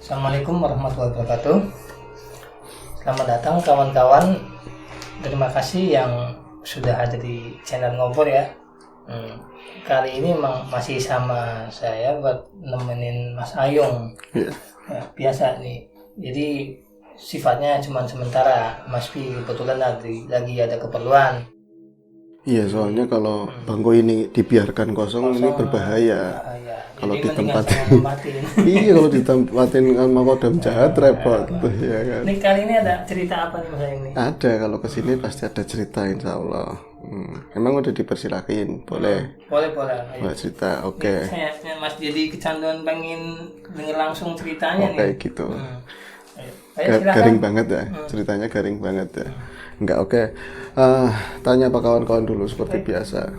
Assalamualaikum warahmatullahi wabarakatuh. Selamat datang kawan-kawan. Terima kasih yang sudah ada di channel Ngobrol ya. Kali ini memang masih sama saya buat nemenin Mas Ayung. Yeah. Ya, biasa nih. Jadi sifatnya cuma sementara. Mas Pi kebetulan lagi ada keperluan. Iya, soalnya kalau bangku ini dibiarkan kosong ini berbahaya. Kalau ditempatin, iya kalau ditempatin sama kodam jahat repot, ya kan. Ini kali ini ada cerita apa nih Mas Ayung nih? Ada, kalau kesini pasti ada cerita insya Allah. Emang udah dipersilakin, boleh. Boleh. Boleh cerita, oke. Saya Mas jadi kecanduan pengen denger langsung ceritanya Oke, nih. gitu. Ayo, Garing banget ya, ceritanya garing banget ya. Enggak, oke. Tanya apa kawan-kawan dulu seperti biasa.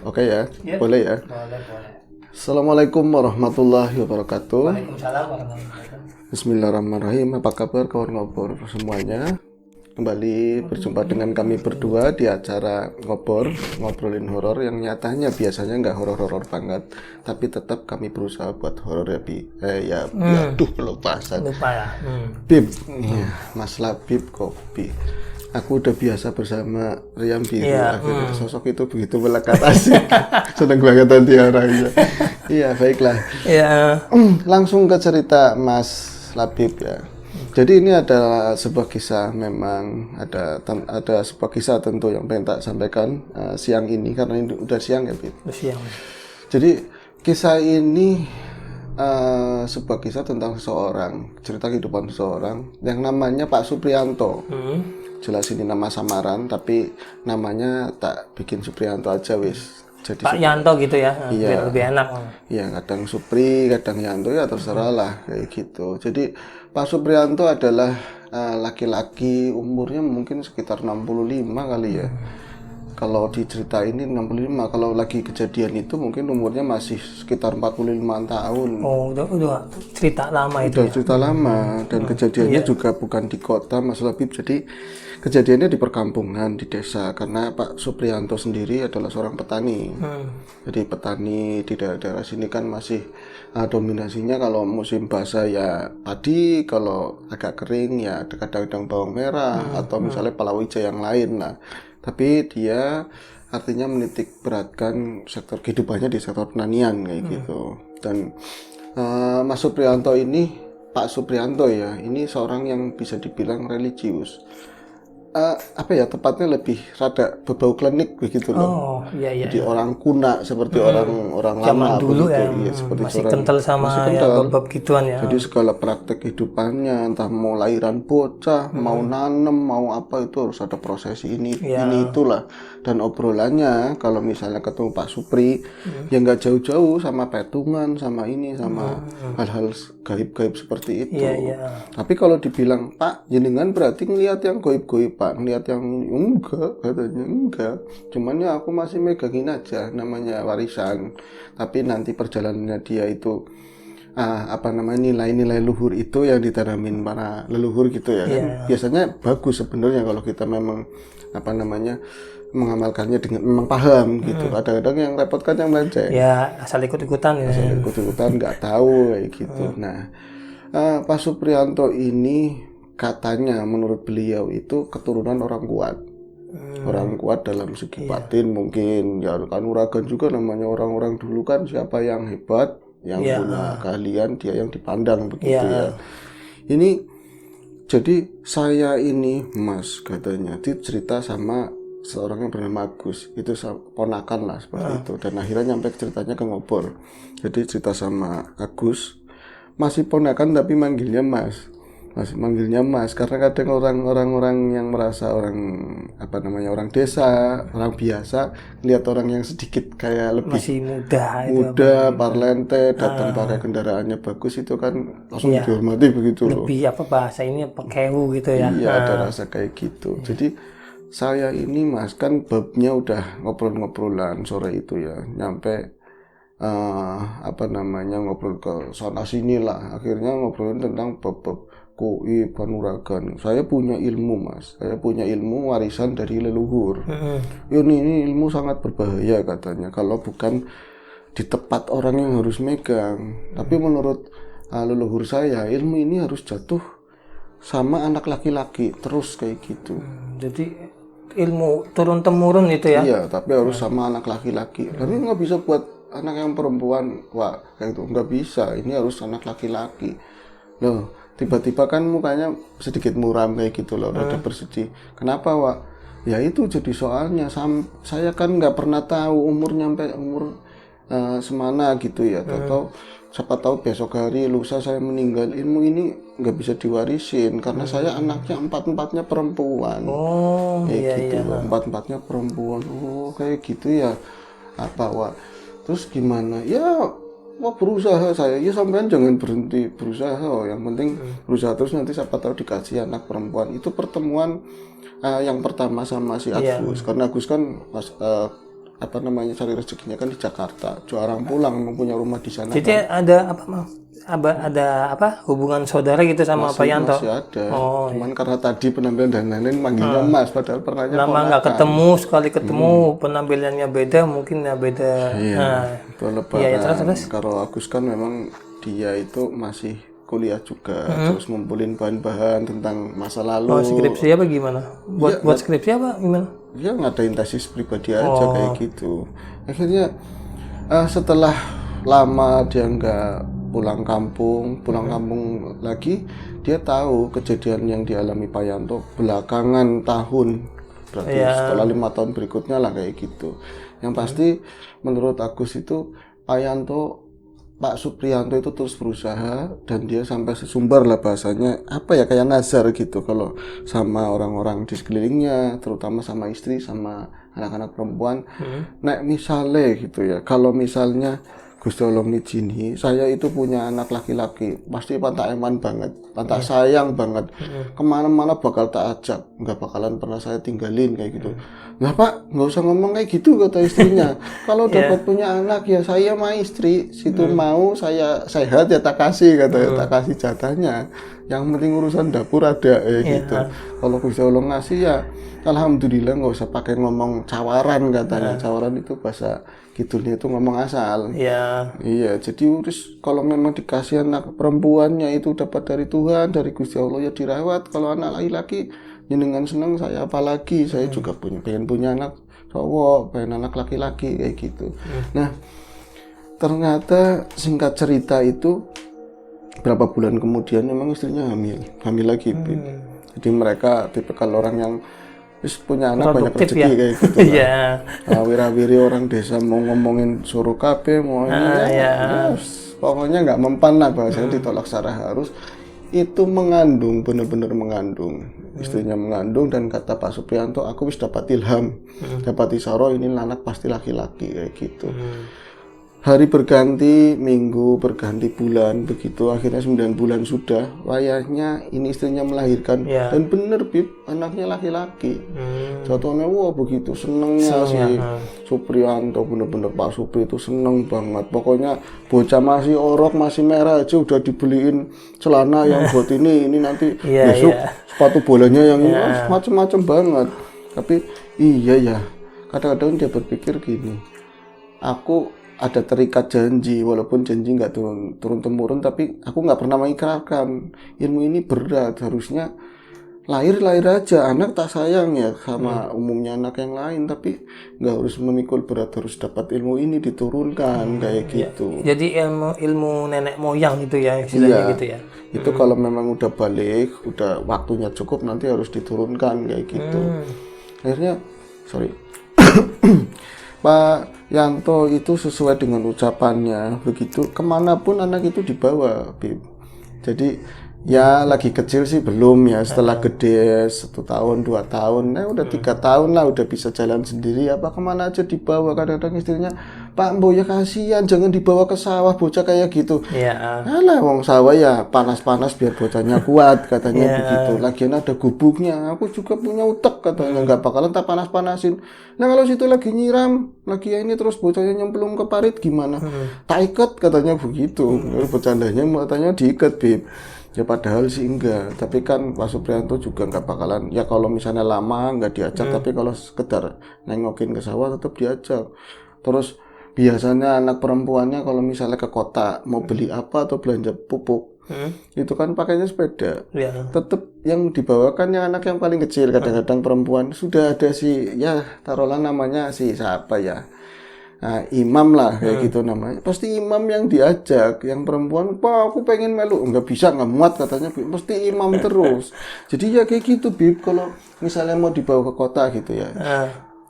Oke ya, boleh ya. Boleh. Assalamualaikum warahmatullahi wabarakatuh. Waalaikumsalam warahmatullahi wabarakatuh. Bismillahirrahmanirrahim. Apa kabar kawan ngobrol semuanya? Kembali berjumpa dengan kami berdua di acara ngobrolin horor yang nyatanya biasanya nggak horor-horor banget, tapi tetap kami berusaha buat horor ya Bi. Aduh lupa ya. Bib, ya, Mas Labib Kopi. Aku udah biasa bersama Riam Biru. Akhirnya sosok itu begitu melekat, asik. Seneng banget nanti orangnya. Iya, baiklah. Langsung ke cerita Mas Labib ya. Jadi ini adalah sebuah kisah, memang ada sebuah kisah tentu yang pengen tak sampaikan siang ini, karena ini udah siang ya Bib. Siang. Jadi kisah ini sebuah kisah tentang seseorang, cerita kehidupan seseorang yang namanya Pak Supriyanto. Jelas ini nama samaran, tapi namanya tak bikin Supriyanto aja wis. Jadi Pak Yanto gitu ya, iya, biar lebih enak. Iya, kadang Supri, kadang Yanto, ya terserah lah kayak gitu. Jadi Pak Supriyanto adalah laki-laki, umurnya mungkin sekitar 65 kali ya. Kalau diceritain ini 65, kalau lagi kejadian itu mungkin umurnya masih sekitar 45 tahun. Oh, udah cerita lama itu. Udah cerita lama, dan kejadiannya juga bukan di kota Mas Labib. Jadi kejadiannya di perkampungan, di desa, karena Pak Supriyanto sendiri adalah seorang petani. Jadi petani di daerah sini kan masih dominasinya kalau musim basah ya padi, kalau agak kering ya kadang-kadang bawang merah atau misalnya palawija yang lain lah. Tapi dia artinya menitik beratkan sektor kehidupannya di sektor pertanian kayak gitu. Dan Mas Supriyanto ini, Pak Supriyanto ya, ini seorang yang bisa dibilang religius. Tepatnya lebih rada berbau klinik begitu loh. Oh, iya. Jadi orang kuna seperti orang lama dulu begitu. ya. Iya, seperti masih kental sama ya bab gituan ya. Jadi segala praktek kehidupannya, entah mau lahiran bocah, mau nanem, mau apa, itu harus ada prosesi ini itulah. Dan obrolannya kalau misalnya ketemu Pak Supri, ya nggak jauh-jauh sama petungan, sama ini, sama hal-hal gaib-gaib seperti itu. Iya. Tapi kalau dibilang Pak, jenengan berarti ngelihat yang gaib-gaib Pak, ngelihat yang enggak, katanya enggak. Cuman ya aku masih megangin aja, namanya warisan. Tapi nanti perjalanannya dia itu nilai-nilai luhur itu yang ditanamin para leluhur gitu ya kan. Biasanya bagus sebenarnya kalau kita memang mengamalkannya dengan memang paham gitu. Kadang-kadang yang repot kan yang belanja. Ya, asal ikut-ikutan ya. Asal ikut-ikutan nggak tahu kayak gitu. Nah, Pak Supriyanto ini katanya menurut beliau itu keturunan orang kuat. Orang kuat dalam segi batin mungkin ya, kan uragan juga namanya, orang-orang dulu kan siapa yang hebat, yang punya keahlian, dia yang dipandang begitu ya. Ini jadi saya ini Mas katanya cerita sama seorang yang bernama Agus, itu ponakan lah seperti itu, dan akhirnya nyampe ceritanya ke Ngobor. Jadi cerita sama Agus, masih ponakan tapi manggilnya Mas. Masih manggilnya Mas karena kadang orang-orang yang merasa orang desa, orang biasa, lihat orang yang sedikit kayak lebih masih muda, parlente, datang pakai kendaraannya bagus, itu kan langsung dihormati begitu loh. Lebih bahasa ini kewu gitu ya. Iya, ada rasa kayak gitu. Jadi saya ini Mas kan babnya udah ngobrol-ngobrolan sore itu ya, nyampe ngobrol ke sana sini lah, akhirnya ngobrolin tentang bab-bab goib, panuragan. Saya punya ilmu Mas, saya punya ilmu warisan dari leluhur. Ini ilmu sangat berbahaya katanya kalau bukan di tempat orang yang harus megang. Tapi menurut leluhur saya, ilmu ini harus jatuh sama anak laki-laki terus kayak gitu. Jadi ilmu turun temurun itu ya? Iya, tapi harus sama anak laki-laki. Tapi nggak bisa buat anak yang perempuan, wah kayak gitu nggak bisa. Ini harus anak laki-laki. Loh, tiba-tiba kan mukanya sedikit muram kayak gitu loh, rada bersedih. Kenapa, Wak? Ya itu jadi soalnya saya kan nggak pernah tahu umur nyampe umur semana gitu ya. Atau siapa tahu besok hari lusa saya meninggal, ilmu ini nggak bisa diwarisin karena saya anaknya empat-empatnya perempuan. Oh, Kayak iya gitu iya. loh, empat-empatnya perempuan. Oh kayak gitu ya. Apa, Wak? Terus gimana? Ya wah berusaha saya. Ya sampean jangan berhenti berusaha. Yang penting berusaha terus, nanti siapa tahu dikasih anak perempuan. Itu pertemuan yang pertama sama si Agus. Karena Agus kan cari rezekinya kan di Jakarta. Jarang pulang, mempunyai rumah di sana. Jadi ada apa, Mas? Ada apa hubungan saudara gitu sama Pak Yanto? Masih ada. Cuman karena tadi penampilan dan lain-lain manggilnya Mas, padahal pernahnya Lama nggak ketemu, sekali ketemu penampilannya beda, mungkin ya beda. Itu lebaran. Kalau Agus kan memang dia itu masih kuliah juga, terus ngumpulin bahan-bahan tentang masa lalu. Oh, skripsi apa gimana? Buat skripsi apa gimana? Dia ngadain tesis pribadi aja kayak gitu. Akhirnya setelah lama dia nggak pulang kampung lagi, dia tahu kejadian yang dialami Pak Yanto belakangan tahun, berarti setelah 5 tahun berikutnya lah kayak gitu. Yang pasti menurut Agus itu Pak Suprianto itu terus berusaha, dan dia sampai sesumbar lah bahasanya, apa ya, kayak nazar gitu kalau sama orang-orang di sekelilingnya, terutama sama istri sama anak-anak perempuan. Nah misalnya gitu ya, kalau misalnya Gusti Allah ngijini saya itu punya anak laki-laki, pasti pantak eman banget, pantak sayang banget, kemana-mana bakal tak ajak, nggak bakalan pernah saya tinggalin kayak gitu. Nah Pak, nggak usah ngomong kayak gitu, kata istrinya. Kalau dapat punya anak ya saya sama istri, situ mau saya sehat ya tak kasih, kata tak kasih jatahnya. Yang penting urusan dapur ada gitu. Kalau Gusti Allah ngasih ya alhamdulillah, nggak usah pakai ngomong cawaran, katanya. Cawaran itu bahasa kidulnya itu ngomong asal. Iya, jadi kalau memang dikasih anak perempuannya itu dapat dari Tuhan, dari Gusti Allah, ya dirawat. Kalau anak laki-laki jenengan seneng, saya apalagi, saya juga pengen punya anak cowok, pengen anak laki-laki kayak gitu. Nah ternyata singkat cerita itu berapa bulan kemudian memang istrinya hamil lagi. Jadi mereka tipikal orang yang punya anak banyak rezeki kayak gitu lah. Wira-wiri orang desa mau ngomongin suruh kabeh, mau pokoknya nggak mempan lah, bahasanya ditolak secara harus. Itu mengandung, benar-benar mengandung. Istrinya mengandung, dan kata Pak Suprianto, aku wis dapat ilham, dapat isyarah, ini anak pasti laki-laki kayak gitu. Hari berganti, minggu berganti bulan, begitu akhirnya 9 bulan sudah, wayahnya ini istrinya melahirkan. Dan bener Bib, anaknya laki-laki. Jatuhnya wah begitu senengnya si Suprianto, bener-bener Pak Supri itu seneng banget. Pokoknya bocah masih orok, masih merah aja udah dibeliin celana yang buat ini nanti besok sepatu bolanya yang macem-macem banget. Tapi iya ya, kadang-kadang dia berpikir gini, aku ada terikat janji, walaupun janji nggak turun temurun, tapi aku nggak pernah mengikrarkan. Ilmu ini berat, harusnya lahir aja, anak tak sayang ya sama umumnya anak yang lain, tapi nggak harus memikul berat, harus dapat ilmu ini diturunkan kayak gitu. Jadi ilmu nenek moyang gitu ya istilahnya gitu ya. Itu kalau memang udah balik, udah waktunya cukup, nanti harus diturunkan kayak gitu. Akhirnya Pak Yanto itu sesuai dengan ucapannya, begitu kemanapun anak itu dibawa, Bib. Jadi ya lagi kecil sih belum ya, setelah gede 1 tahun 2 tahun, udah 3 tahun lah, udah bisa jalan sendiri, apa kemana aja dibawa. Kadang-kadang istrinya, Pak Mbo ya kasihan, jangan dibawa ke sawah bocah kayak gitu. Alah wong sawah ya panas-panas biar bocahnya kuat, katanya begitu. Lagian ada gubuknya, aku juga punya utek, katanya, nggak bakalan tak panas-panasin. Nah kalau situ lagi nyiram, lagi ini terus bocahnya nyemplung ke parit gimana? Tak ikat, katanya begitu. Bercandanya katanya diikat, Bib. Ya padahal sih enggak, tapi kan Pak Suprianto juga nggak bakalan, ya kalau misalnya lama nggak diajak, tapi kalau sekedar nengokin ke sawah tetap diajak. Terus biasanya anak perempuannya kalau misalnya ke kota mau beli apa atau belanja pupuk, itu kan pakainya sepeda. Ya. Tetap yang dibawakan yang anak yang paling kecil, kadang-kadang perempuan sudah ada si, ya taruhlah namanya si siapa ya, nah, imam lah kayak gitu namanya. Pasti imam yang diajak, yang perempuan, Pak aku pengen melu, nggak bisa, nggak muat katanya, pasti imam terus. Jadi ya kayak gitu Bib, kalau misalnya mau dibawa ke kota gitu ya,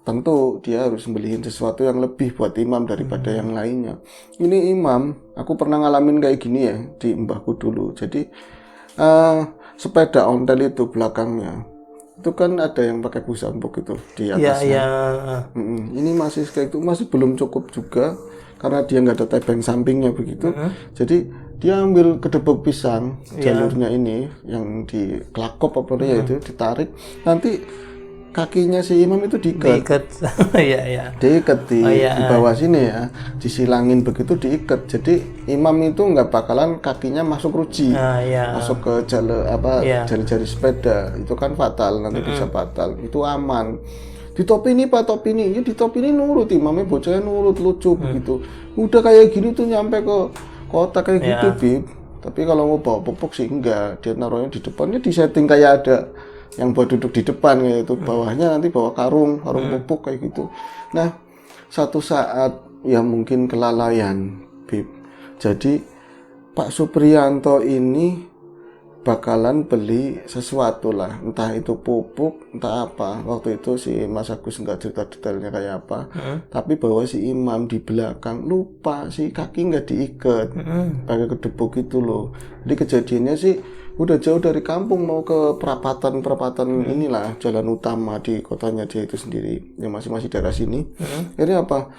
tentu dia harus beliin sesuatu yang lebih buat imam daripada yang lainnya. Ini imam, aku pernah ngalamin kayak gini ya di mbahku dulu. Jadi sepeda ontel itu belakangnya itu kan ada yang pakai busa empuk itu di atasnya. Ini masih kayak itu, masih belum cukup juga karena dia nggak ada tebeng sampingnya begitu. Jadi dia ambil kedebok pisang jalurnya ini yang di kelakop apa ya itu ditarik, nanti kakinya si imam itu diikat. Diikat di bawah sini ya, disilangin begitu, diikat. Jadi imam itu nggak bakalan kakinya masuk ruji, masuk ke jalur jari-jari sepeda, itu kan fatal, nanti bisa fatal. Itu aman. Di topi ini Pak, topi ini, ya di topi ini nurut, imamnya bocahnya nurut, lucu begitu. Udah kayak gini tuh nyampe ke kota kayak gitu Bib. Tapi kalau mau bawa pupuk sih enggak, dia naruhnya di depannya, di setting kayak ada yang buat duduk di depan kayak itu, bawahnya nanti bawa karung pupuk kayak gitu. Nah, satu saat ya mungkin kelalaian Bib. Jadi Pak Supriyanto ini bakalan beli sesuatu lah, entah itu pupuk, entah apa. Waktu itu si Mas Agus nggak cerita detailnya kayak apa, tapi bahwa si imam di belakang lupa si kaki nggak diikat, pakai kedebok itu loh. Jadi kejadiannya sih udah jauh dari kampung mau ke perapatan inilah jalan utama di kotanya dia itu sendiri, yang masih daerah sini. Akhirnya apa?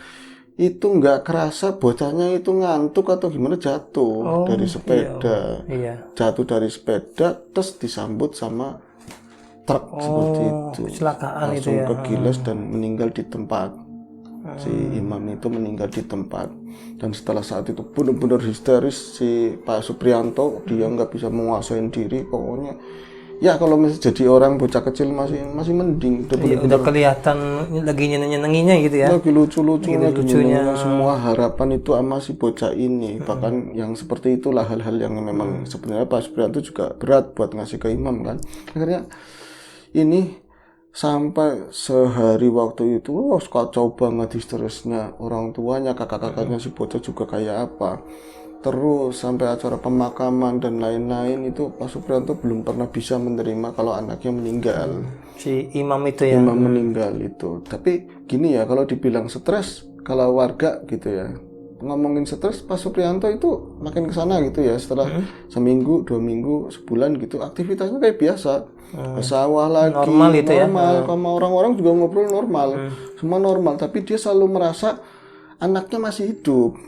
Itu nggak kerasa bocahnya itu ngantuk atau gimana, jatuh dari sepeda. Jatuh dari sepeda terus disambut sama truk seperti itu. Kecelakaan langsung itu ya. kegiles dan meninggal di tempat. Si imam itu meninggal di tempat. Dan setelah saat itu benar-benar histeris si Pak Supriyanto, dia nggak bisa menguasai diri pokoknya. Ya kalau masih jadi orang bocah kecil masih mending. Udah kelihatan lagi nyenenginya gitu ya. Lagi lucunya, semua harapan itu sama si bocah ini. Bahkan yang seperti itulah hal-hal yang memang sebenarnya Pak Supriyanto juga berat buat ngasih ke imam kan. Akhirnya ini sampai sehari waktu itu kacau banget histerisnya orang tuanya, kakak-kakaknya si bocah juga kayak apa. Terus sampai acara pemakaman dan lain-lain itu Pak Supriyanto belum pernah bisa menerima kalau anaknya meninggal. Si imam itu ya. Imam meninggal itu. Tapi gini ya, kalau dibilang stres, kalau warga gitu ya, ngomongin stres, Pak Supriyanto itu makin kesana gitu ya. Setelah seminggu, 2 minggu, sebulan gitu, aktivitasnya kayak biasa. Ke sawah lagi, normal itu ya. Sama orang-orang juga ngobrol normal. Semua normal, tapi dia selalu merasa anaknya masih hidup.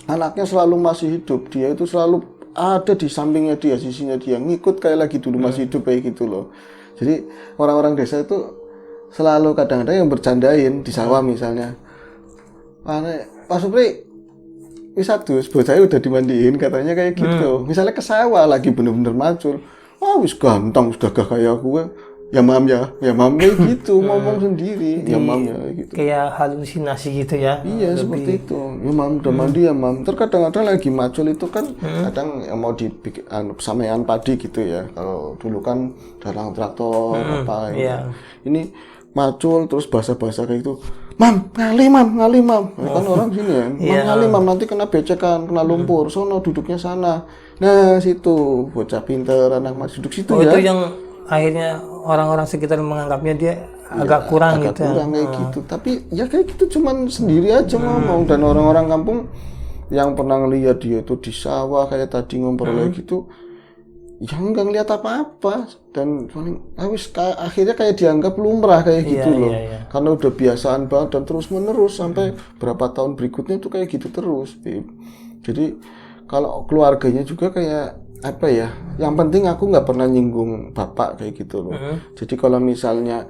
Anaknya selalu masih hidup, dia itu selalu ada di sampingnya dia, sisinya dia, ngikut kayak lagi dulu masih hidup kayak gitu loh. Jadi orang-orang desa itu selalu kadang-kadang yang bercandain di sawah misalnya, Pak Supri wisadus, bocahnya udah dimandiin katanya kayak gitu. Misalnya ke sawah lagi bener-bener macul, wis ganteng, sudah gak kayak gue. Ya mam kayak gitu, ngomong sendiri. Ya mam ya gitu. Kayak halusinasi gitu ya. Iya, seperti itu. Ya mam, udah mandi ya mam. Terkadang-kadang lagi macul itu kan kadang yang mau dibikin samean padi gitu ya. Kalau dulu kan dalang traktor apa gitu. Ini macul terus basah-basah kayak gitu. Mam. Kan orang sini ya. Ngali mam, nanti kena becekan, kena lumpur. Sono duduknya sana. Nah, situ bocah pinter, anak masih duduk situ ya. Itu yang akhirnya orang-orang sekitar menganggapnya dia agak kurang gitu. Kurang kayak gitu. Tapi ya kayak gitu cuman sendiri aja ngomong, dan orang-orang kampung yang pernah ngeliat dia itu di sawah kayak tadi ngobrol kayak gitu, ya nggak ngeliat apa-apa, dan paling akhirnya kayak dianggap lumrah kayak gitu loh. Karena udah biasaan banget dan terus menerus sampai berapa tahun berikutnya tuh kayak gitu terus. Jadi kalau keluarganya juga kayak apa ya, yang penting aku nggak pernah nyinggung bapak kayak gitu loh. Jadi kalau misalnya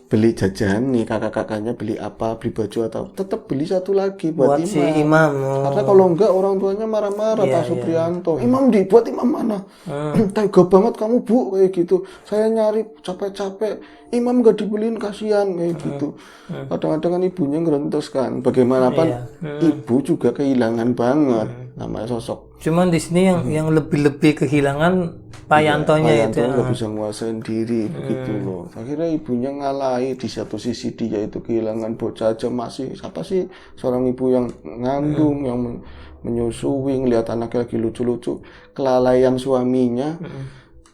beli jajan nih, kakak-kakaknya beli apa, beli baju atau tetap beli satu lagi buat Buat si imam. imam. Karena kalau enggak orang tuanya marah-marah Iya, Pak Suprianto. Imam dibuat imam mana? Hmm. Tega banget kamu Bu kayak gitu. Saya nyari capek-capek, imam enggak dibeliin kasihan kayak gitu. Kadang-kadang kan ibunya ngerentos kan. Bagaimanapun Iya. ibu juga kehilangan banget namanya sosok. Cuman di sini yang lebih-lebih kehilangan Pak Yantonya Pak itu. Yanto nggak bisa nguasain diri begitu loh. Akhirnya ibunya ngalahi. Di satu sisi dia itu kehilangan bocah aja masih siapa sih seorang ibu yang ngandung, yang menyusui, ngelihat anaknya lagi lucu-lucu, kelalaian suaminya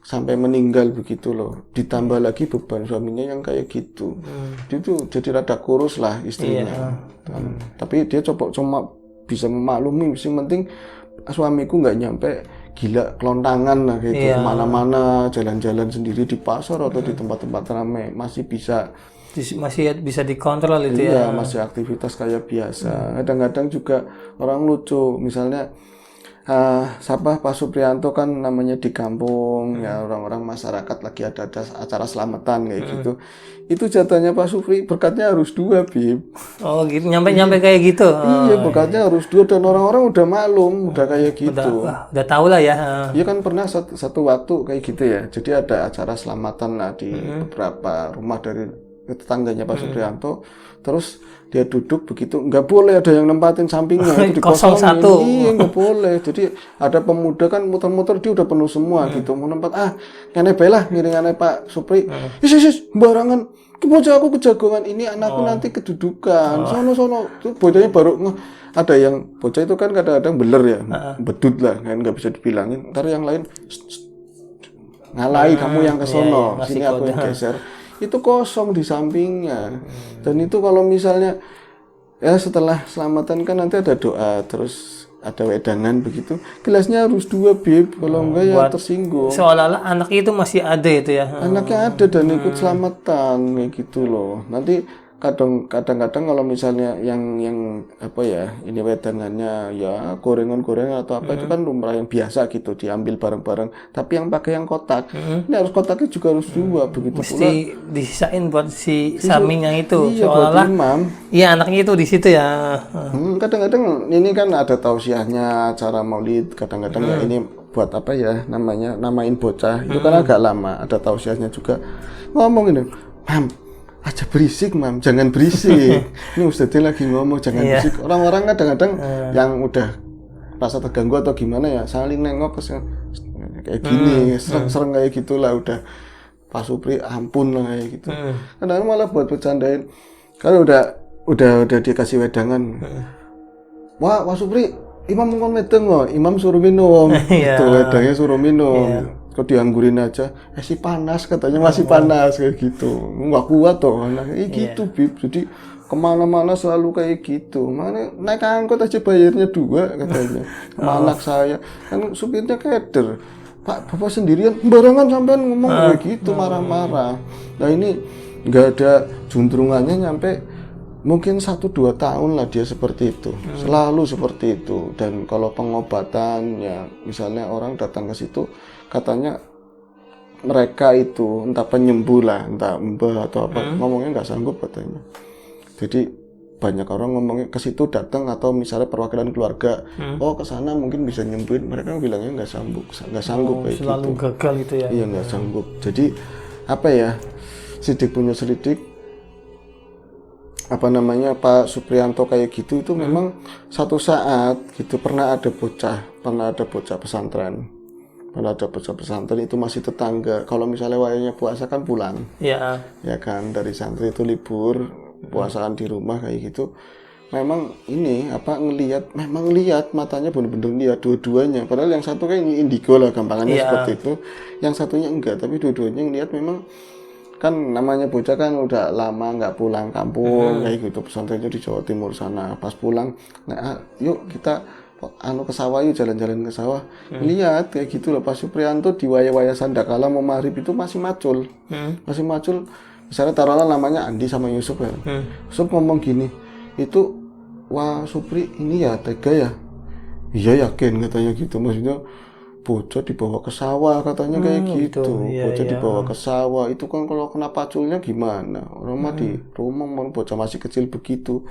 sampai meninggal begitu loh. Ditambah lagi beban suaminya yang kayak gitu. Itu jadi rada kurus lah istrinya. Tapi dia cuma bisa memaklumi. Yang penting suamiku nggak nyampe gila kelontangan lah gitu, kemana-mana jalan-jalan sendiri di pasar atau di tempat-tempat ramai masih bisa dikontrol itu ya. Iya, masih aktivitas kayak biasa. Kadang-kadang juga orang lucu, misalnya siapa Pak Suprianto kan namanya di kampung ya, orang-orang masyarakat lagi ada acara selamatan kayak gitu. Itu jatahnya Pak Supri berkatnya harus 2 Bib. Oh gitu, nyampe kayak gitu. Iya, berkatnya harus 2 dan orang-orang udah maklum, udah kayak gitu. Udah tahu lah ya. Iya kan pernah satu waktu kayak gitu ya. Jadi ada acara selamatan lah di beberapa rumah dari tetangganya Pak Suprianto. Terus dia duduk begitu, nggak boleh ada yang nempatin sampingnya itu dikosongin. 01. Iya nggak boleh. Jadi ada pemuda kan muter-muter dia udah penuh semua gitu. Mau nempat ngene bae lah ngiringane Pak Supri. Is barangan. Bocah aku kejagongan ini anakku nanti kedudukan. Sono tuh bocahnya baru ada yang bocah itu kan kadang-kadang beler ya, bedut lah kan nggak bisa dibilangin. Ntar yang lain ngalahi kamu yang ke sono, sini aku yang geser. Itu kosong di sampingnya. Dan itu kalau misalnya ya setelah selamatan kan nanti ada doa, terus ada wedangan begitu. Gelasnya harus 2 Bib, kalau enggak ya tersinggung. Seolah-olah anak itu masih ada itu ya. Anaknya ada dan ikut selamatan kayak gitu loh. Nanti kadang-kadang kalau misalnya yang apa ya, ini wedangannya ya gorengan-gorengan atau apa itu kan lumrah yang biasa gitu diambil bareng-bareng. Tapi yang pakai yang kotak, ini harus kotaknya juga harus 2 begitu Mesti pula. disisain buat si samping yang itu. Iya, Seolah-olah buat imam. iya anaknya itu di situ ya. Kadang-kadang ini kan ada tausiahnya acara maulid, kadang-kadang ya ini buat apa ya namanya, namain bocah itu kan agak lama, ada tausiahnya juga. Ngomong ini, Mam, aja berisik Mam, jangan berisik. Ini Ustadznya lagi ngomong jangan berisik. Orang-orang kadang-kadang yang udah rasa terganggu atau gimana ya saling nengok kayak gini, serang-serang kayak gitulah udah. Pak Supri ampun lah kayak gitu. Kadang-kadang malah buat bercandain. Kalau udah dikasih wedangan. Wah, Pak Supri, imam ngomong wedang kok, imam suruh minum. Itu wedangnya suruh minum. Kok dianggurin aja, sih panas katanya, masih panas kayak gitu. Nggak kuat toh, gitu Bib. Jadi kemana-mana selalu kayak gitu. Mana naik angkot aja bayarnya 2 katanya. Anak saya kan supirnya keder. Pak, Bapak sendirian barangan sampean ngomong kayak gitu, marah-marah. Nah ini nggak ada juntrungannya nyampe mungkin 1-2 tahun lah dia seperti itu, selalu seperti itu. Dan kalau pengobatan ya misalnya orang datang ke situ katanya mereka itu entah penyembuh lah, entah mbah atau apa, ngomongnya nggak sanggup katanya. Jadi banyak orang ngomongnya ke situ datang atau misalnya perwakilan keluarga, oh ke sana mungkin bisa nyembuhin, mereka bilangnya nggak sanggup kayak selalu gitu. Gagal itu ya. Iya nggak sanggup. Jadi apa ya, sidik punya selidik, apa namanya Pak Suprianto kayak gitu itu memang satu saat gitu pernah ada bocah pesantren. Pernah ada bocah pesantren itu masih tetangga. Kalau misalnya wayangnya puasa kan pulang. Iya. Ya kan dari santri itu libur, puasaan di rumah kayak gitu. Memang ini apa memang lihat matanya bener-bener lihat dua-duanya. Padahal yang satu kan indigo lah gampangannya seperti itu. Yang satunya enggak, tapi dua-duanya ngelihat memang kan namanya bocah kan udah lama nggak pulang kampung kayak gitu, pesantrennya di Jawa Timur sana. Pas pulang, nah yuk kita ke sawah yuk, jalan-jalan ke sawah. Lihat kayak gitu loh, Pak Suprianto di waya-waya sandakala mau maghrib itu masih macul. Masih macul. Misalnya taruhlah namanya Andi sama Yusuf ya. Yusuf ngomong gini, itu wah Supri ini ya tega ya. Iya yakin katanya gitu, maksudnya bocah dibawa ke sawah katanya kayak gitu. Iya, Bocah iya. dibawa ke sawah itu kan kalau kena paculnya gimana? Orang mah di rumah mau bocah masih kecil begitu.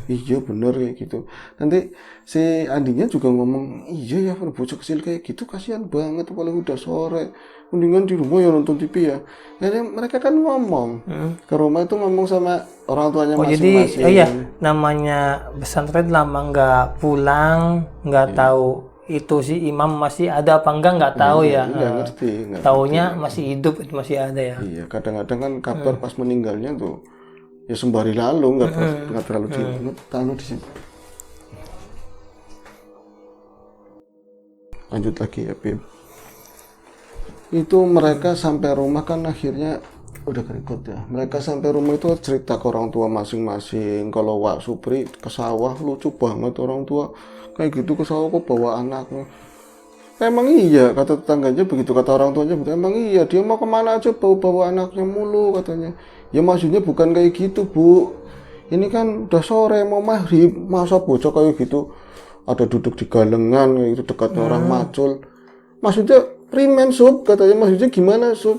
Iya bener kayak gitu. Nanti si Andinya juga ngomong, iya ya bocah kecil kayak gitu kasihan banget apalagi udah sore. Mendingan di rumah ya nonton TV ya. Jadi mereka kan ngomong ke rumah itu ngomong sama orang tuanya Oh jadi masing-masing. iya, namanya pesantren lama nggak pulang, nggak tahu itu si imam masih ada apa nggak tahu ya. Nggak ngerti. Nggak Taunya masih hidup, itu masih ada ya. Iya, kadang-kadang kan kabar pas meninggalnya tuh ya sembari lalu nggak terlalu tahu di sini. Lanjut lagi ya, Bim. Itu mereka sampai rumah kan akhirnya udah kerekod ya. Mereka sampai rumah itu cerita ke orang tua masing-masing. Kalau Wak Supri ke sawah lucu banget orang tua kayak gitu ke sawah kok bawa anaknya. Emang iya kata tetangganya begitu, kata orang tuanya begitu. Emang iya dia mau kemana aja bawa anaknya mulu katanya. Ya maksudnya bukan kayak gitu Bu. Ini kan udah sore mau maghrib, masa bocah kayak gitu ada duduk di galengan kayak gitu dekat orang macul. Maksudnya primen Sup katanya, maksudnya gimana Sup?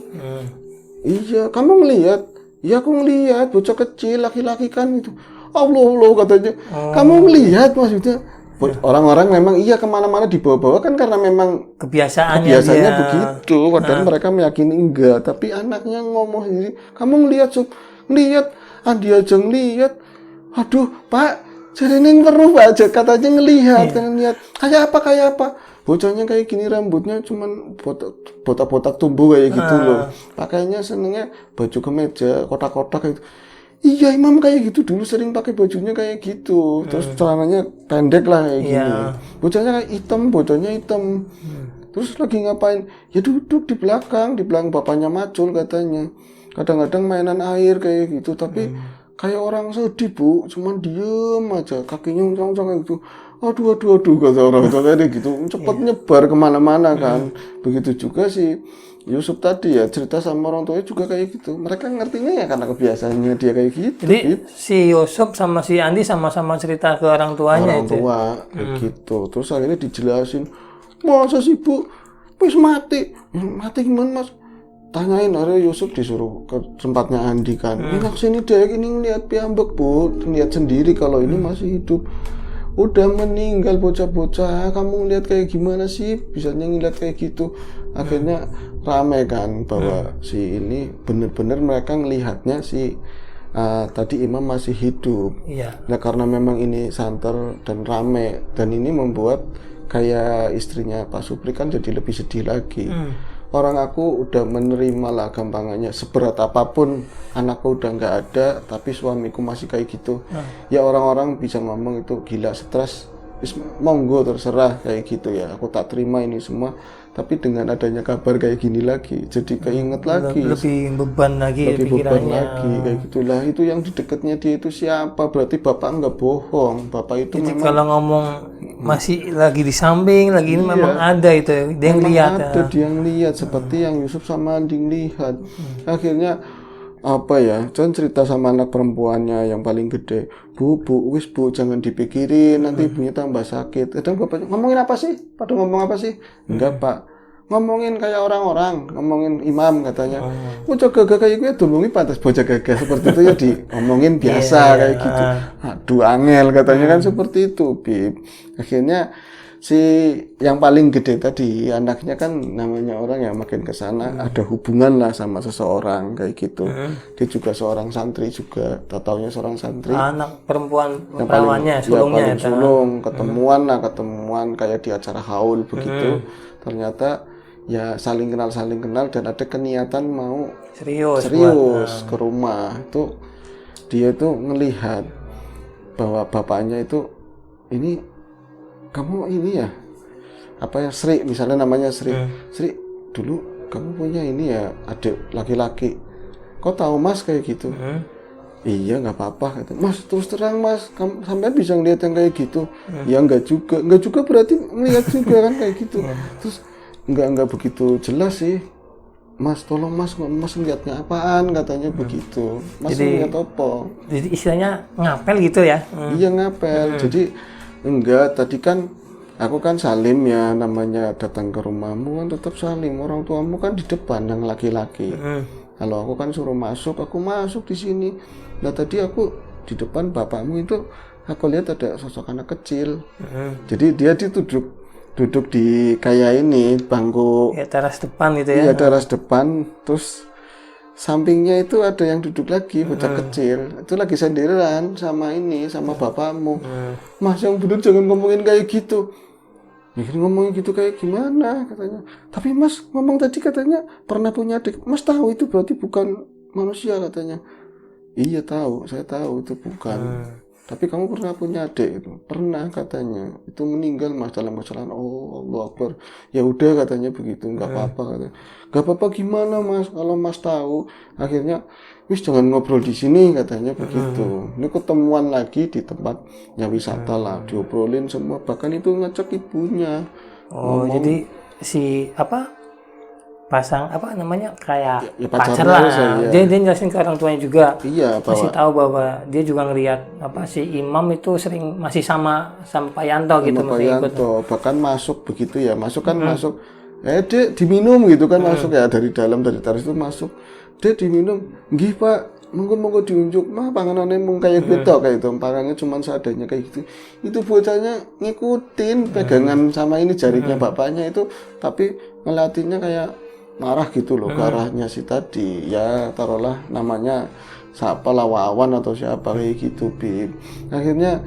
Iya kamu ngelihat? Ya aku ngelihat bocah kecil laki-laki kan itu. Allah katanya. Kamu ngelihat maksudnya? Orang-orang memang iya kemana-mana dibawa-bawa kan karena memang Kebiasaannya begitu. Padahal mereka meyakini enggak. Tapi anaknya ngomong sendiri, kamu ngelihat Sup? Ngelihat? Andi aja ngelihat. Aduh Pak, jadi neng perlu aja katanya ngelihat. Kan ngelihat kayak apa? Bocahnya kayak gini, rambutnya cuman botak-botak tumbuh kayak gitu loh. Pakainya senengnya baju kemeja kotak-kotak kayak gitu. Iya Imam kayak gitu dulu sering pakai bajunya kayak gitu. Terus celananya pendek lah kayak gini. Bocahnya kayak bocahnya hitam. Terus lagi ngapain? Ya duduk di belakang bapaknya macul katanya. Kadang-kadang mainan air kayak gitu, tapi kayak orang sedih Bu, cuman diem aja, kakinya uncang-uncang kayak gitu. Aduh kata orang tua kayak gitu, cepat nyebar kemana-mana kan. Begitu juga si Yusuf tadi ya cerita sama orang tuanya juga kayak gitu. Mereka ngertinya ya karena kebiasaannya dia kayak gitu. Jadi si Yusuf sama si Andi sama-sama cerita ke orang tuanya Orang tua kayak gitu. Terus akhirnya dijelasin, masa sih Bu, wis mati. Mati gimana Mas? Tanyain, akhirnya Yusuf disuruh ke tempatnya Andi kan. Enak sini deh, ini ngeliat piambek Bu, lihat sendiri kalau ini masih hidup. Udah meninggal bocah-bocah, kamu ngeliat kayak gimana sih? Bisanya ngeliat kayak gitu. Akhirnya rame kan bahwa si ini bener-bener mereka ngelihatnya si tadi imam masih hidup. Nah karena memang ini santer dan rame dan ini membuat kayak istrinya Pak Supri kan jadi lebih sedih lagi. Orang aku udah menerima lah gampangannya, seberat apapun anakku udah nggak ada tapi suamiku masih kayak gitu. Ya orang-orang bisa ngomong itu gila, stres, monggo terserah kayak gitu ya, aku tak terima ini semua. Tapi dengan adanya kabar kayak gini lagi jadi keinget lagi, lebih beban lagi kayak gitulah. Itu yang di dekatnya dia itu siapa? Berarti bapak nggak bohong, bapak itu jadi memang kalau ngomong masih lagi di samping lagi ini memang ada itu dia ngelihat dia ngelihat seperti yang Yusuf sama Andi lihat. Akhirnya apa ya, John cerita sama anak perempuannya yang paling gede, Bu, wis Bu, jangan dipikirin, nanti ibunya tambah sakit. Kadang bapaknya, ngomongin apa sih? Pada ngomong apa sih? Enggak Pak, ngomongin kayak orang-orang, ngomongin imam katanya. Bocah gagah kayak gue dulungi pantas bocah gagah seperti itu ya diomongin biasa kayak gitu. Aduh angel katanya kan seperti itu, Bib. Akhirnya si yang paling gede tadi anaknya kan namanya orang yang makin ke sana ada hubungan lah sama seseorang kayak gitu. Dia juga seorang santri juga, taunya seorang santri. Anak perempuan perawannya sulungnya sulung ketemuan kayak di acara haul begitu. Ternyata ya saling kenal dan ada keniatan mau serius ke rumah. Itu dia tuh ngelihat bahwa bapaknya itu ini, kamu ini ya apa ya, Sri misalnya namanya Sri. Sri dulu kamu punya ini ya adik laki-laki, kok tahu Mas kayak gitu? Iya nggak apa-apa kata Mas, terus terang Mas, kamu sampai bisa ngeliat yang kayak gitu? Ya nggak juga berarti ngeliat juga kan kayak gitu. Terus nggak begitu jelas sih Mas, tolong Mas ngeliatnya apaan katanya begitu. Mas ngeliat apa? Jadi istilahnya ngapel gitu ya? Iya ngapel. Jadi enggak, tadi kan aku kan salim ya, namanya datang ke rumahmu kan tetap salim. Orang tuamu kan di depan yang laki-laki. Kalau aku kan suruh masuk, aku masuk di sini. Nah tadi aku di depan bapakmu itu, aku lihat ada sosok anak kecil. Jadi dia duduk di kayak ini bangku. Ya teras depan gitu ya. Iya teras depan, terus sampingnya itu ada yang duduk lagi, bocah kecil. Itu lagi sendirian sama bapakmu. Mas yang bener jangan ngomongin kayak gitu. Mikir ngomongin gitu kayak gimana katanya. Tapi mas ngomong tadi katanya pernah punya adik. Mas tahu itu berarti bukan manusia katanya. Iya tahu, saya tahu itu bukan. Tapi kamu pernah punya adik itu? Pernah katanya. Itu meninggal mas dalam kecelakaan. Oh Allah Akbar. Ya udah katanya begitu, nggak apa-apa katanya. Nggak apa-apa gimana mas? Kalau mas tahu, akhirnya wis jangan ngobrol di sini katanya begitu. Ini ketemuan lagi di tempatnya wisata lah, diobrolin semua. Bahkan itu ngecek ibunya. Oh jadi si pasang kayak Ya, pacar pacarnya lah. saya. Dia jelasin ke orang tuanya juga. Iya, Masih bahwa tahu bahwa dia juga ngelihat si imam itu sering masih sama Pak Yanto gitu Pak masih ikut. Yanto bahkan masuk begitu ya, masuk Dek diminum gitu kan, masuk ya dari dalam, dari taris itu masuk, Dek diminum, nggih Pak, monggo diunjuk, mah panganannya mung kayak gitu kayak itu, pangannya cuma seadanya kayak gitu. Itu bocahnya ngikutin pegangan sama ini jarinya bapaknya itu, tapi ngeliatinnya kayak marah gitu loh ke arahnya si tadi. Ya taruhlah namanya siapa lah, Wawan atau siapa kayak gitu, Bib. Akhirnya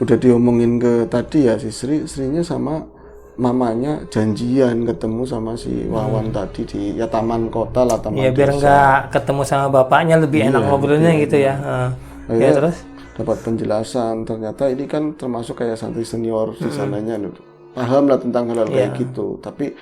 udah diomongin ke tadi ya si Srinya sama mamanya janjian ketemu sama si Wawan tadi di taman kota lah, taman Ya biar desa. nggak ketemu sama bapaknya lebih enak ngobrolnya gitu ya. Ya terus dapat penjelasan, ternyata ini kan termasuk kayak santri senior di sananya, paham lah tentang hal-hal kayak gitu. Tapi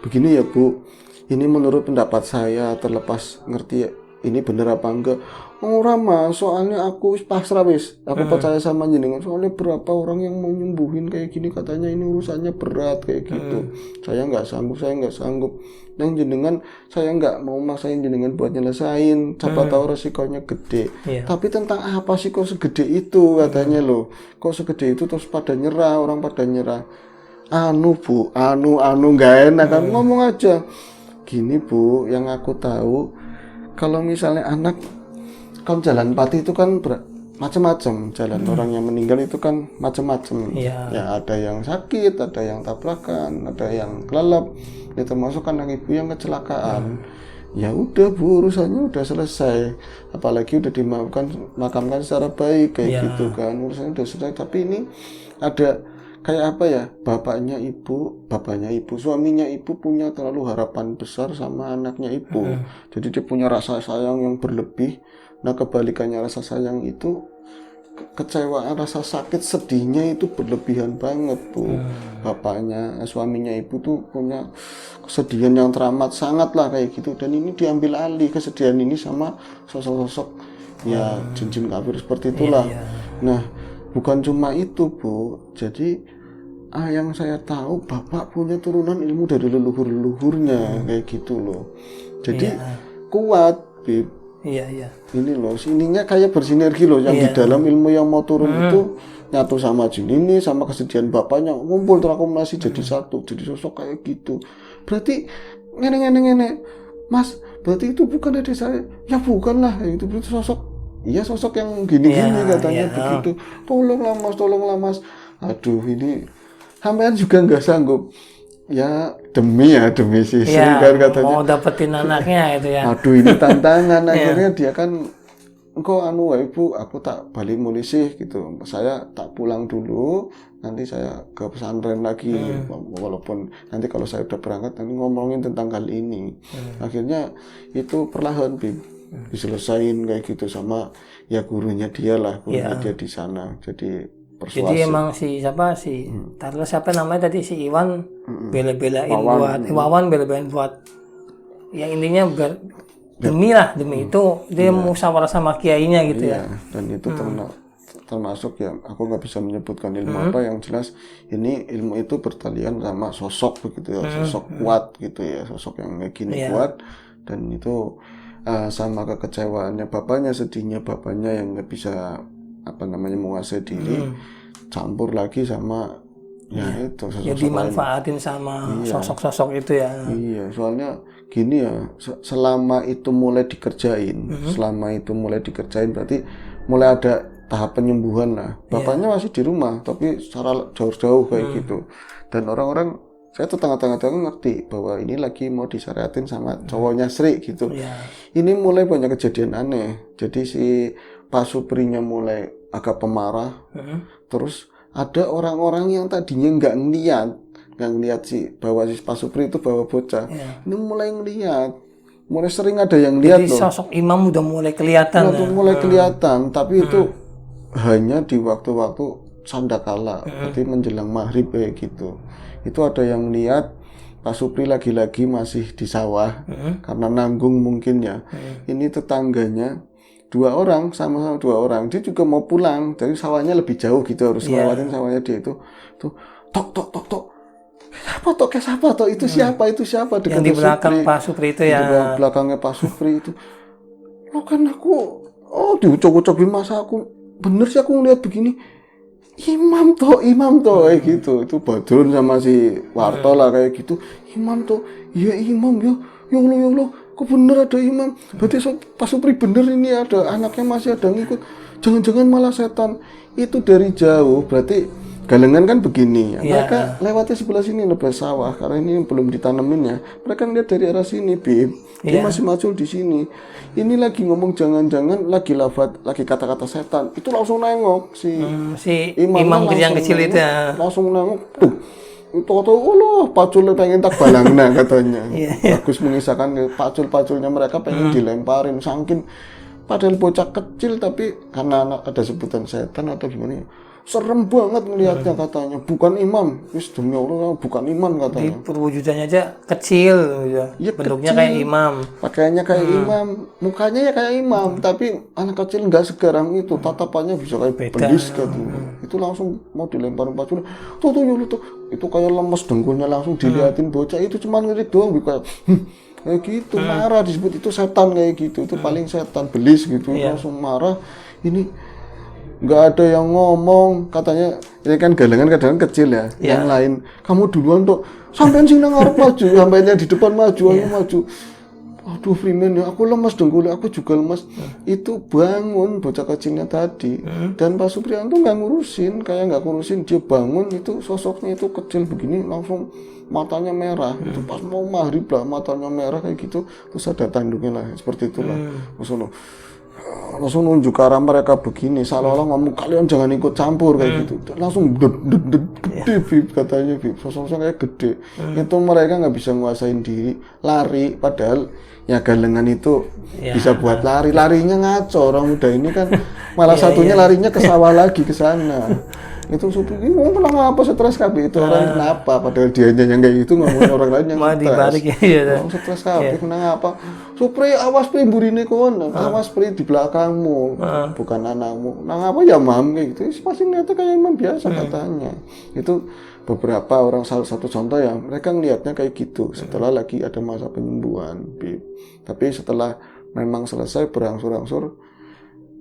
begini ya Bu, ini menurut pendapat saya, terlepas ngerti ini bener apa enggak, orang mah soalnya aku pasrah aku percaya sama jenengan, soalnya berapa orang yang mau nyembuhin kayak gini, katanya ini urusannya berat kayak gitu. Saya nggak sanggup yang jenengan, saya nggak mau maksain jenengan buat nyelesain, siapa tahu resikonya gede. Tapi tentang apa sih kok segede itu katanya loh, kok segede itu terus pada nyerah, orang pada nyerah. Bu, nggak enak kan, ngomong aja gini Bu, yang aku tahu kalau misalnya anak kan jalan pati itu kan macam-macam jalan, orang yang meninggal itu kan macam-macam. Ya ada yang sakit, ada yang tabrakan, ada yang kelelep, ya termasuk anak ibu yang kecelakaan. Ya udah Bu, urusannya udah selesai, apalagi udah dimakamkan secara baik kayak gitu kan, urusannya udah selesai. Tapi ini ada kayak apa ya, bapaknya ibu, suaminya ibu punya terlalu harapan besar sama anaknya ibu. Jadi dia punya rasa sayang yang berlebih. Nah kebalikannya rasa sayang itu kecewaan, rasa sakit, sedihnya itu berlebihan banget Bu. Suaminya ibu tuh punya kesedihan yang teramat sangat lah kayak gitu. Dan ini diambil alih kesedihan ini sama sosok-sosok ya jin-jin kafir seperti itulah. Nah bukan cuma itu Bu, jadi yang saya tahu bapak punya turunan ilmu dari leluhur-leluhurnya kayak gitu loh. Jadi kuat Bib. Ini loh, sininya kayak bersinergi loh, yang di dalam ilmu yang mau turun itu nyatu sama jin ini, sama kesedihan bapaknya, ngumpul terakumulasi jadi satu, jadi sosok kayak gitu. Berarti ngene Mas, berarti itu bukan adik saya. Ya bukan lah, itu berarti sosok yang gini-gini katanya begitu. Tolonglah mas. Aduh, ini sampean juga nggak sanggup. Ya demi si Sri kan katanya. Mau dapetin anaknya gitu ya. Aduh, ini tantangan. Akhirnya dia kan, engkau ibu, aku tak balik mulisi gitu. Saya tak pulang dulu, nanti saya ke pesantren lagi. Walaupun nanti kalau saya udah berangkat nanti ngomongin tentang hal ini. Akhirnya itu perlahan diselesain kayak gitu sama ya gurunya dia di sana. Jadi persuasif. Jadi emang siapa namanya tadi, si Iwan bela-belain Wawan bela-belain buat ya intinya demi itu dia musyawarah sama kiainya gitu ya. Dan itu termasuk ya, aku nggak bisa menyebutkan ilmu apa, yang jelas ini ilmu itu bertalian sama sosok begitu ya, sosok kuat gitu ya, sosok yang kayak gini kuat. Dan itu sama kekecewaannya bapaknya, sedihnya bapaknya yang nggak bisa menguasai diri, campur lagi sama ya itu Ya sosok-sosok lain. dimanfaatin sama sosok-sosok itu ya. Iya, soalnya gini ya, selama itu mulai dikerjain, berarti mulai ada tahap penyembuhan lah. Bapaknya masih di rumah, tapi secara jauh-jauh kayak gitu. Dan orang-orang, saya tuh tengah-tengah ngerti bahwa ini lagi mau disyariatin sama cowoknya Sri gitu. Ini mulai banyak kejadian aneh. Jadi si Pak Suprinya mulai agak pemarah. Terus ada orang-orang yang tadinya nggak ngeliat sih bahwa si Pak Supri itu bawa bocah. Ini mulai ngeliat, mulai sering ada yang lihat Jadi loh. sosok imam udah mulai kelihatan. Mulai kelihatan, tapi itu hanya di waktu-waktu sandakala, berarti menjelang maghrib kayak gitu. Itu ada yang lihat Pak Supri lagi-lagi masih di sawah karena nanggung mungkin ya. Ini tetangganya sama-sama dua orang. Dia juga mau pulang, jadi sawahnya lebih jauh gitu, harus lewatin sawahnya dia itu. Tuh, tok. Siapa toh? Itu siapa? Yang di belakang Pak Supri itu ya. Di belakangnya Pak Supri itu. Lo kan aku, diucok-ucokin masa aku. Bener sih aku ngeliat begini. Imam toh kayak gitu. Itu Badrun sama si Warto lah kayak gitu. Imam toh, iya imam ya. Ya Allah, kok bener ada imam? Berarti Pak Supri bener ini ada anaknya masih ada ngikut. Jangan-jangan malah setan. Itu dari jauh, berarti galengan kan begini. Mereka lewatnya sebelah sini lepas sawah karena ini belum ditanemin ya. Mereka ngeliat dari arah sini, Bib. Dia masih macul di sini. Ini lagi ngomong jangan-jangan lagi kata-kata setan. Itu langsung nengok si imam yang kecil itu ya. Langsung nengok. Tuh. Itu Allah, paculnya pengen tak balangna katanya. Bagus mengisahkan pacul-paculnya mereka pengen dilemparin saking padahal bocah kecil tapi karena ada sebutan setan atau gimana ya. Serem banget ngelihatnya katanya. Bukan imam. Demi Allah bukan imam katanya. Di perwujudannya aja kecil ya. Bentuknya kayak imam. Pakaiannya kayak imam. Mukanya ya kayak imam. Tapi anak kecil nggak segarang itu. Tatapannya bisa kayak belis katanya. Itu langsung mau dilemparin pacul. Tuh. Itu kayak lemes dengkulnya langsung diliatin bocah. Itu cuma ngelirik doang. Kayak gitu. Marah disebut itu setan kayak gitu. Itu paling setan belis gitu. Langsung marah. Ini nggak ada yang ngomong katanya ini kan galengan kadang kecil ya. Yang lain kamu duluan tuh sampean sing nang ngarep maju sampeannya di depan maju ayo maju. Aduh Freeman ya aku lemas dengkulnya aku juga lemas. Itu bangun bocah kecilnya tadi dan Pak Suprianto nggak ngurusin dia bangun itu sosoknya itu kecil begini langsung matanya merah itu pas mau maghrib lah matanya merah kayak gitu terus ada tanduknya lah seperti itulah langsung nunjuk ke arah mereka begini seolah-olah ngomong kalian jangan ikut campur kayak gitu langsung gede Bib katanya Bib sosok kayak gede itu mereka nggak bisa nguasain diri lari padahal ya galengan itu bisa buat larinya ngaco orang muda ini kan malah satunya larinya ke sawah lagi ke sana itu Supri ini kenapa stres kabeh itu orang kenapa padahal dia yang kayak gitu ngomongin orang lain yang stres kabeh kenapa Supri awas Pri burine kono awas Pri di belakangmu bukan anakmu nang apa ya mam kayak gitu pasti ngeliatnya kayak imam biasa katanya itu beberapa orang salah satu contoh ya mereka ngelihatnya kayak gitu setelah lagi ada masa penyembuhan tapi setelah memang selesai berangsur-angsur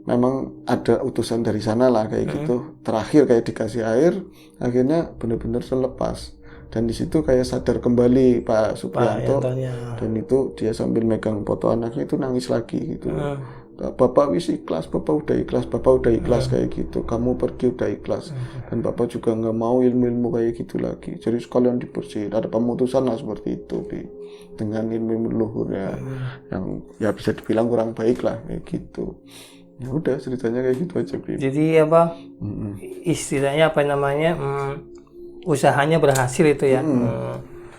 memang ada utusan dari sana lah kayak gitu terakhir kayak dikasih air akhirnya benar-benar terlepas dan di situ kayak sadar kembali Pak Suprianto dan itu dia sambil megang foto anaknya itu nangis lagi gitu Bapak wis ikhlas Bapak udah ikhlas kayak gitu kamu pergi udah ikhlas dan Bapak juga nggak mau ilmu kayak gitu lagi jadi sekalian dibersihin ada pemutusan lah seperti itu dengan ilmu leluhur ya yang ya bisa dibilang kurang baik lah kayak gitu. Ya udah ceritanya kayak gitu aja Bim. Jadi apa istilahnya apa namanya usahanya berhasil itu ya.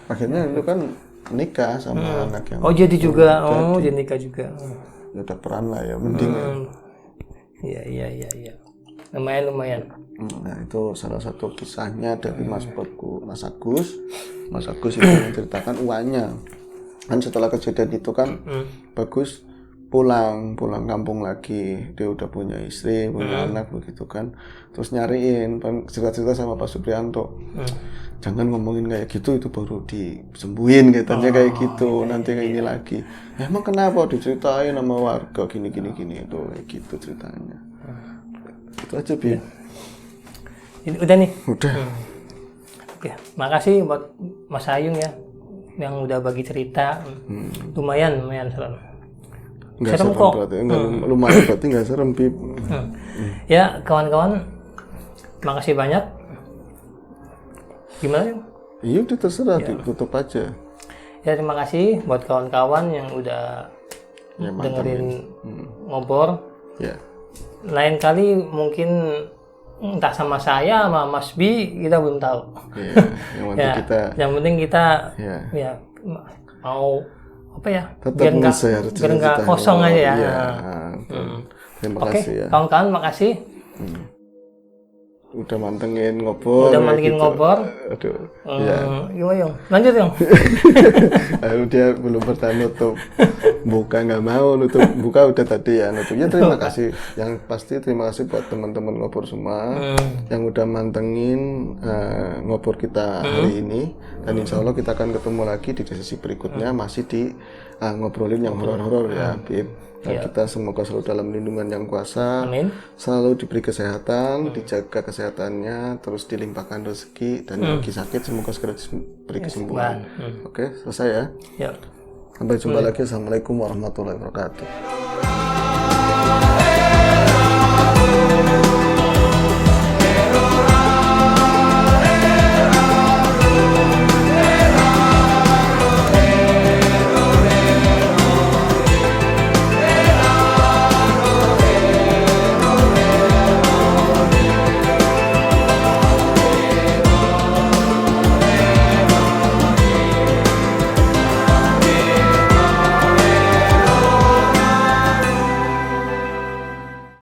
Akhirnya itu kan nikah sama anak yang jadi juga jadi nikah juga. Ya ada peran lah ya mending ya. Iya. Lumayan. Nah itu salah satu kisahnya dari Mas Agus. Mas Agus itu menceritakan uangnya. Kan setelah kejadian itu kan Bagus pulang kampung lagi dia udah punya istri punya anak begitu kan terus nyariin cerita sama Pak Suprianto jangan ngomongin kayak gitu itu baru disembuhin katanya kayak gitu nanti kayak ini lagi emang kenapa diceritain sama warga gini itu kayak gitu ceritanya itu aja Bi ini udah nih Oke, makasih buat Mas Ayung ya yang udah bagi cerita. Lumayan serem. Nggak Serem serem kok. berarti. Nggak, lumayan berarti nggak serem, Pip. Ya, kawan-kawan, makasih banyak. Gimana Yung? Iya udah terserah, tutup aja. Ya, terima kasih buat kawan-kawan yang udah Ya, dengerin ngobrol. Ya. Lain kali mungkin entah sama saya sama Mas B, kita belum tahu. Iya, yang penting Ya, kita yang penting kita ya mau apa ya? tetap Biar nggak nge-share cerita. kosong aja ya. Iya. Terima Oke, kasih ya. kawan-kawan makasih. Udah mantengin ngobrol. Udah kayak mantengin gitu. ngobrol. Aduh. Ya. Gimana Yung? Lanjut Yung. Aduh, dia belum pernah nutup. Buka nggak mau nutup. Buka udah tadi ya nutup. Ya terima kasih. Yang pasti terima kasih buat teman-teman ngobrol semua yang udah mantengin ngobrol kita hari ini. Dan insya Allah kita akan ketemu lagi di sesi berikutnya masih di ngobrolin yang horor-horor ya, Bib. Dan kita semoga selalu dalam lindungan yang kuasa. Amin. Selalu diberi kesehatan, dijaga kesehatannya, terus dilimpahkan rezeki, dan yang lagi sakit semoga segera diberi kesembuhan. Oke, selesai ya. Ya. Sampai jumpa lagi. Assalamualaikum warahmatullahi wabarakatuh.